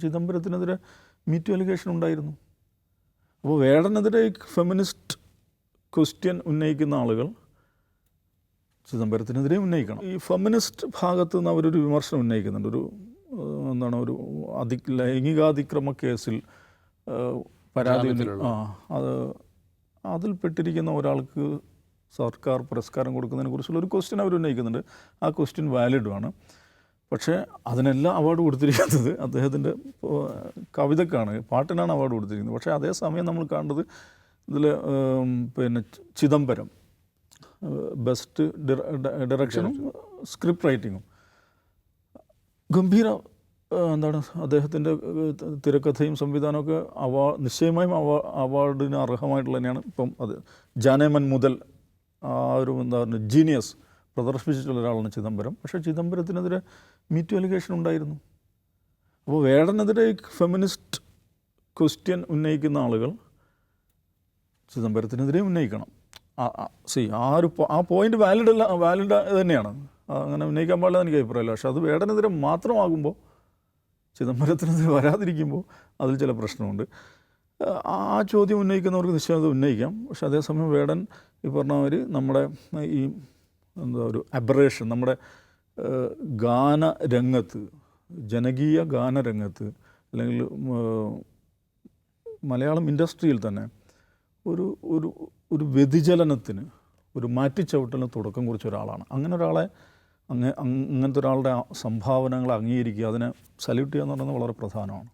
ചിദംബരത്തിനെതിരെ MeToo allegation ഉണ്ടായിരുന്നു. അപ്പോൾ വേടനെതിരെ feminist question ഉന്നയിക്കുന്ന ആളുകൾ ചിദംബരത്തിനെതിരെ ഉന്നയിക്കണം. ഈ ഫെമിനിസ്റ്റ് ഭാഗത്ത് നിന്ന് അവരൊരു വിമർശനം ഉന്നയിക്കുന്നുണ്ട്. ഒരു ലൈംഗികാതിക്രമ കേസിൽ പരാതി അതിൽപ്പെട്ടിരിക്കുന്ന ഒരാൾക്ക് സർക്കാർ പുരസ്കാരം കൊടുക്കുന്നതിനെ കുറിച്ചുള്ള ഒരു ക്വസ്റ്റ്യൻ അവർ ഉന്നയിക്കുന്നുണ്ട്. ആ ക്വസ്റ്റ്യൻ വാലിഡുമാണ്. പക്ഷേ അതിനെല്ലാം അവാർഡ് കൊടുത്തിരിക്കുന്നത് അദ്ദേഹത്തിൻ്റെ കവിതക്കാണ്, പാട്ടിനാണ് അവാർഡ് കൊടുത്തിരിക്കുന്നത്. പക്ഷേ അതേസമയം നമ്മൾ കാണുന്നത് ഇതിൽ ചിദംബരം ബെസ്റ്റ് ഡയറക്ഷനും സ്ക്രിപ്റ്റ് റൈറ്റിങ്ങും ഗംഭീര അദ്ദേഹത്തിൻ്റെ തിരക്കഥയും സംവിധാനമൊക്കെ നിശ്ചയമായും അവാർഡിന് അർഹമായിട്ടുള്ള തന്നെയാണ്. ഇപ്പം അത് ജാനേമൻ മുതൽ ആ ഒരു ജീനിയസ് പ്രദർശിപ്പിച്ചിട്ടുള്ള ഒരാളാണ് ചിദംബരം. പക്ഷേ ചിദംബരത്തിനെതിരെ മീറ്റു അലിഗേഷൻ ഉണ്ടായിരുന്നു. അപ്പോൾ വേടനെതിരെ ഫെമിനിസ്റ്റ് ക്വസ്റ്റ്യൻ ഉന്നയിക്കുന്ന ആളുകൾ ചിദംബരത്തിനെതിരെ ഉന്നയിക്കണം. ആ പോയിൻ്റ് വാലിഡ് തന്നെയാണ്, അങ്ങനെ ഉന്നയിക്കാൻ പാടില്ല എനിക്ക് അഭിപ്രായമില്ല. പക്ഷേ അത് വേടനെതിരെ മാത്രമാകുമ്പോൾ, ചിദംബരത്തിനെതിരെ വരാതിരിക്കുമ്പോൾ അതിൽ ചില പ്രശ്നമുണ്ട്. ആ ചോദ്യം ഉന്നയിക്കുന്നവർക്ക് നിശ്ചയം ഉന്നയിക്കാം. പക്ഷെ അതേസമയം വേടൻ ഈ പറഞ്ഞവർ നമ്മുടെ ഈ ഒരു അബറേഷൻ നമ്മുടെ ഗാനരംഗത്ത്, ജനകീയ ഗാനരംഗത്ത് അല്ലെങ്കിൽ മലയാളം ഇൻഡസ്ട്രിയിൽ തന്നെ ഒരു വ്യതിചലനത്തിന്, ഒരു മാറ്റിച്ചവിട്ടലിന് തുടക്കം കുറിച്ച ഒരാളാണ്. അങ്ങനത്തെ ഒരാളുടെ സംഭാവനകളെ അംഗീകരിക്കുക, അതിനെ സല്യൂട്ട് ചെയ്യുക എന്ന് പറയുന്നത് വളരെ പ്രധാനമാണ്.